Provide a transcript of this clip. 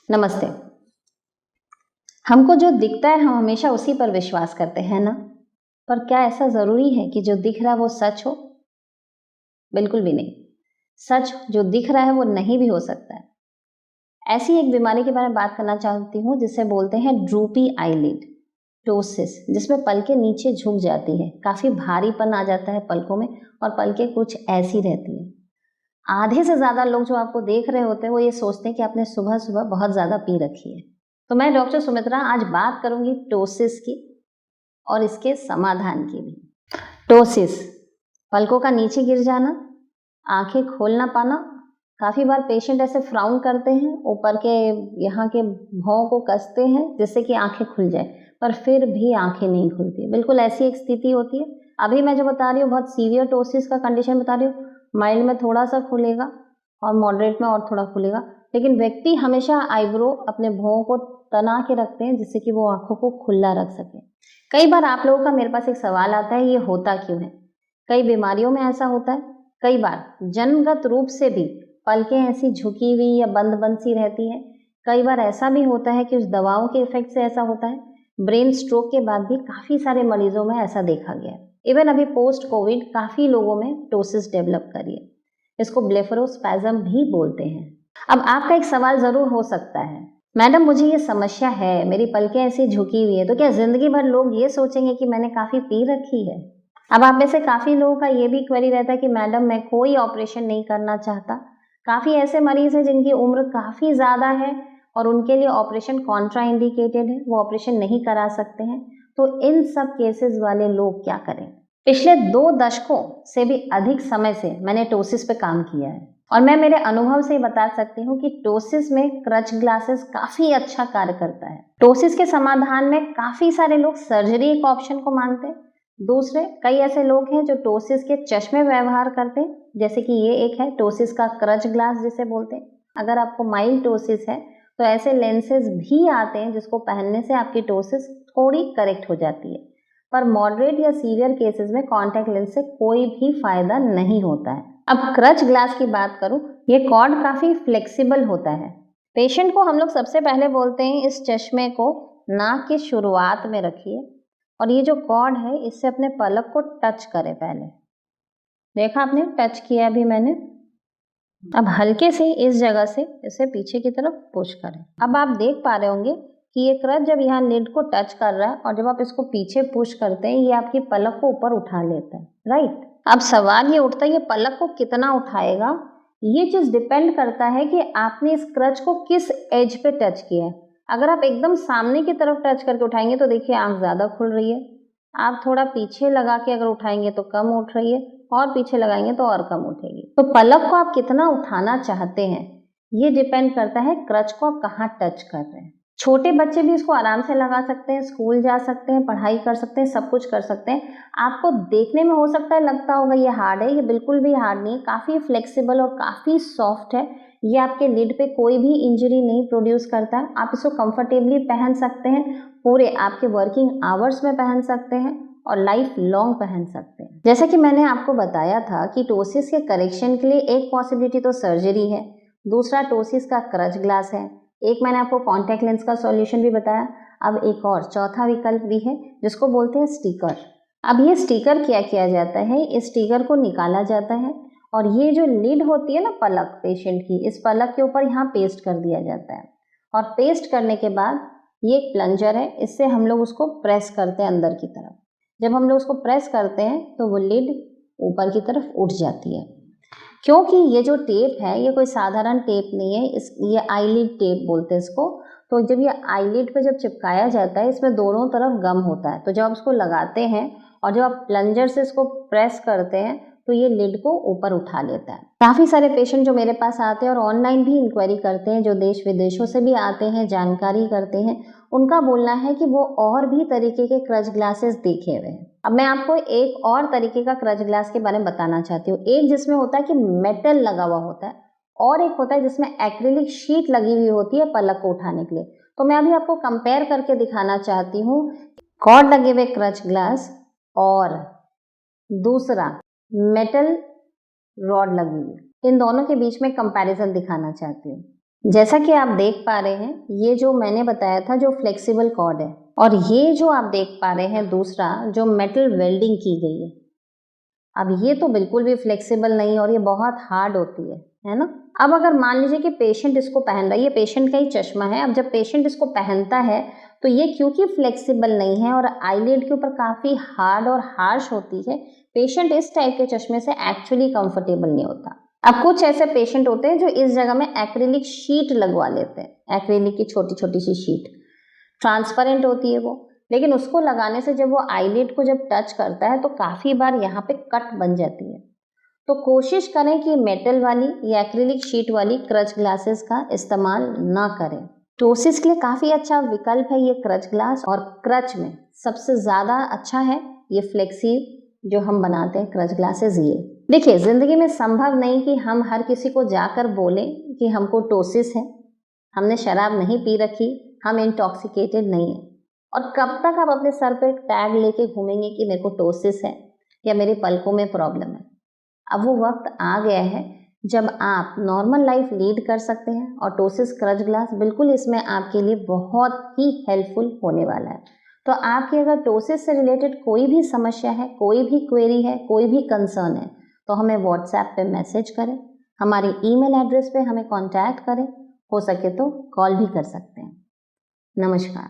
नमस्ते। हमको जो दिखता है हम हमेशा उसी पर विश्वास करते हैं ना? पर क्या ऐसा ज़रूरी है कि जो दिख रहा है वो सच हो? बिल्कुल भी नहीं। सच जो दिख रहा है वो नहीं भी हो सकता है। ऐसी एक बीमारी के बारे में बात करना चाहती हूँ जिसे बोलते हैं ड्रूपी आईलिड, टोसिस, जिसमें पलकें नीचे झुक जाती है, काफ़ी भारीपन आ जाता है पलकों में और पलकें कुछ ऐसी रहती हैं। आधे से ज़्यादा लोग जो आपको देख रहे होते हैं वो ये सोचते हैं कि आपने सुबह-सुबह बहुत ज़्यादा पी रखी है। तो मैं डॉक्टर सुमित्रा आज बात करूँगी टोसिस की और इसके समाधान की भी। टोसिस, पलकों का नीचे गिर जाना, आँखें खोल ना पाना, काफ़ी बार पेशेंट ऐसे फ्राउन करते हैं, ऊपर के यहाँ के भौं को कसते हैं जिससे कि आँखें खुल जाए, पर फिर भी आँखें नहीं खुलती। बिल्कुल ऐसी एक स्थिति होती है। अभी मैं जो बता रही हूँ बहुत सीवियर टोसिस का कंडीशन बता रही हूँ, माइल्ड में थोड़ा सा खुलेगा और मॉडरेट में और थोड़ा खुलेगा, लेकिन व्यक्ति हमेशा आईब्रो अपने भौं को तना के रखते हैं जिससे कि वो आँखों को खुला रख सके। कई बार आप लोगों का मेरे पास एक सवाल आता है, ये होता क्यों है? कई बीमारियों में ऐसा होता है, कई बार जन्मगत रूप से भी पलकें ऐसी झुकी हुई या बंद बंद सी रहती हैं। कई बार ऐसा भी होता है कि उस दवाओं के इफेक्ट से ऐसा होता है। ब्रेन स्ट्रोक के बाद भी काफ़ी सारे मरीजों में ऐसा देखा गया है। इवन अभी पोस्ट कोविड काफ़ी लोगों में टोसिस डेवलप करी है। इसको ब्लेफरोस्पैज्म भी बोलते हैं। अब आपका एक सवाल ज़रूर हो सकता है, मैडम मुझे ये समस्या है, मेरी पलकें ऐसी झुकी हुई है, तो क्या ज़िंदगी भर लोग ये सोचेंगे कि मैंने काफ़ी पी रखी है? अब आप में से काफ़ी लोगों का ये भी क्वेरी रहता है कि मैडम मैं कोई ऑपरेशन नहीं करना चाहता। काफ़ी ऐसे मरीज़ हैं जिनकी उम्र काफ़ी ज़्यादा है और उनके लिए ऑपरेशन कॉन्ट्रा इंडिकेटेड है, वो ऑपरेशन नहीं करा सकते हैं। तो इन सब केसेस वाले लोग क्या करें? पिछले 2 दशकों से भी अधिक समय से मैंने टोसिस पे काम किया है और मैं मेरे अनुभव से बता सकती हूँ कि टोसिस में क्रच ग्लासेस काफ़ी अच्छा कार्य करता है। टोसिस के समाधान में काफ़ी सारे लोग सर्जरी एक ऑप्शन को मानते हैं। दूसरे कई ऐसे लोग हैं जो टोसिस के चश्मे व्यवहार करते हैं, जैसे कि ये एक है टोसिस का क्रच ग्लास जिसे बोलते हैं। अगर आपको माइल्ड टोसिस है तो ऐसे लेंसेज भी आते हैं जिसको पहनने से आपकी टोसिस थोड़ी करेक्ट हो जाती है, पर मॉडरेट या सीवियर केसेस में कॉन्टैक्ट लेंस से कोई भी फायदा नहीं होता है। अब क्रच ग्लास की बात करूं, ये कॉर्ड काफी फ्लेक्सिबल होता है। पेशेंट को हम लोग सबसे पहले बोलते हैं इस चश्मे को नाक की शुरुआत में रखिए और ये जो कॉर्ड है इससे अपने पलक को टच करें। पहले देखा आपने, टच किया भी मैंने। अब हल्के से इस जगह से इसे पीछे की तरफ पुश करें। अब आप देख पा रहे होंगे कि ये क्रच जब यहाँ लिड को टच कर रहा है और जब आप इसको पीछे पुश करते हैं ये आपकी पलक को ऊपर उठा लेता है, राइट। अब सवाल ये उठता है ये पलक को कितना उठाएगा। ये चीज डिपेंड करता है कि आपने इस क्रच को किस एज पे टच किया है। अगर आप एकदम सामने की तरफ टच करके उठाएंगे तो देखिए आंख ज्यादा खुल रही है। आप थोड़ा पीछे लगा के अगर उठाएंगे तो कम उठ रही है और पीछे लगाएंगे तो और कम उठेगी। तो पलक को आप कितना उठाना चाहते हैं ये डिपेंड करता है क्रच को आप कहाँ टच कर रहे हैं। छोटे बच्चे भी इसको आराम से लगा सकते हैं, स्कूल जा सकते हैं, पढ़ाई कर सकते हैं, सब कुछ कर सकते हैं। आपको देखने में हो सकता है लगता होगा ये हार्ड है, ये बिल्कुल भी हार्ड नहीं है, काफ़ी फ्लेक्सिबल और काफ़ी सॉफ्ट है। ये आपके लिड पे कोई भी इंजरी नहीं प्रोड्यूस करता है। आप इसको कंफर्टेबली पहन सकते हैं, पूरे आपके वर्किंग आवर्स में पहन सकते हैं और लाइफ लॉन्ग पहन सकते हैं। जैसे कि मैंने आपको बताया था कि टोसिस के करेक्शन के लिए एक पॉसिबिलिटी तो सर्जरी है, दूसरा टोसिस का क्रच ग्लास है, एक मैंने आपको कॉन्टैक्ट लेंस का सॉल्यूशन भी बताया। अब एक और चौथा विकल्प भी है जिसको बोलते हैं स्टिकर। अब ये स्टिकर क्या किया जाता है, इस स्टिकर को निकाला जाता है और ये जो लिड होती है ना पलक पेशेंट की, इस पलक के ऊपर यहाँ पेस्ट कर दिया जाता है और पेस्ट करने के बाद ये एक प्लंजर है, इससे हम लोग उसको प्रेस करते हैं अंदर की तरफ। जब हम लोग उसको प्रेस करते हैं तो वो लिड ऊपर की तरफ उठ जाती है। क्योंकि ये जो टेप है ये कोई साधारण टेप नहीं है, ये आईलिड टेप बोलते हैं इसको। तो जब ये आईलिड पे जब चिपकाया जाता है इसमें दोनों तरफ गम होता है, तो जब आप इसको लगाते हैं और जब आप प्लंजर से इसको प्रेस करते हैं तो ये लिड को ऊपर उठा लेता है। काफ़ी सारे पेशेंट जो मेरे पास आते हैं और ऑनलाइन भी इंक्वायरी करते हैं, जो देश विदेशों से भी आते हैं, जानकारी करते हैं, उनका बोलना है कि वो और भी तरीके के क्रच ग्लासेस देखे हुए हैं। अब मैं आपको एक और तरीके का क्रच ग्लास के बारे में बताना चाहती हूँ। एक जिसमें होता है कि मेटल लगा हुआ होता है और एक होता है जिसमें एक्रिलिक शीट लगी हुई होती है पलक को उठाने के लिए। तो मैं अभी आपको कंपेयर करके दिखाना चाहती हूँ कॉर्ड लगे हुए क्रच ग्लास और दूसरा मेटल रॉड लगी हुई, इन दोनों के बीच में कंपैरिजन दिखाना चाहती हूँ। जैसा कि आप देख पा रहे हैं, ये जो मैंने बताया था जो फ्लेक्सिबल कॉर्ड है, और ये जो आप देख पा रहे हैं दूसरा जो मेटल वेल्डिंग की गई है, अब ये तो बिल्कुल भी फ्लेक्सिबल नहीं और ये बहुत हार्ड होती है ना। अब अगर मान लीजिए कि पेशेंट इसको पहन रहा है, ये पेशेंट का ही चश्मा है, अब जब पेशेंट इसको पहनता है तो ये क्योंकि फ्लेक्सिबल नहीं है और आईलिड के ऊपर काफ़ी हार्ड और हार्श होती है, पेशेंट इस टाइप के चश्मे से एक्चुअली कंफर्टेबल नहीं होता। अब कुछ ऐसे पेशेंट होते हैं जो इस जगह में एक्रिलिक शीट लगवा लेते हैं, एक्रिलिक की छोटी छोटी सी शीट, ट्रांसपेरेंट होती है वो, लेकिन उसको लगाने से जब वो आईलिड को जब टच करता है तो काफ़ी बार यहाँ पे कट बन जाती है। तो कोशिश करें कि मेटल वाली या एक्रिलिक शीट वाली क्रच ग्लासेस का इस्तेमाल ना करें। टोसिस के लिए काफ़ी अच्छा विकल्प है ये क्रच ग्लास, और क्रच में सबसे ज़्यादा अच्छा है ये फ्लेक्सी जो हम बनाते हैं क्रच ग्लासेस। ये देखिए, ज़िंदगी में संभव नहीं कि हम हर किसी को जाकर बोलें कि हमको टोसिस है, हमने शराब नहीं पी रखी, हम इंटॉक्सिकेटेड नहीं है, और कब तक आप अपने सर पे टैग लेके घूमेंगे कि मेरे को टोसिस है या मेरे पलकों में प्रॉब्लम है। अब वो वक्त आ गया है जब आप नॉर्मल लाइफ लीड कर सकते हैं, और टोसिस क्रच ग्लास बिल्कुल इसमें आपके लिए बहुत ही हेल्पफुल होने वाला है। तो आपकी अगर टोसिस से रिलेटेड कोई भी समस्या है, कोई भी क्वेरी है, कोई भी कंसर्न है, तो हमें व्हाट्सएप पे मैसेज करें, हमारी ईमेल एड्रेस पे हमें कांटेक्ट करें, हो सके तो कॉल भी कर सकते हैं। नमस्कार।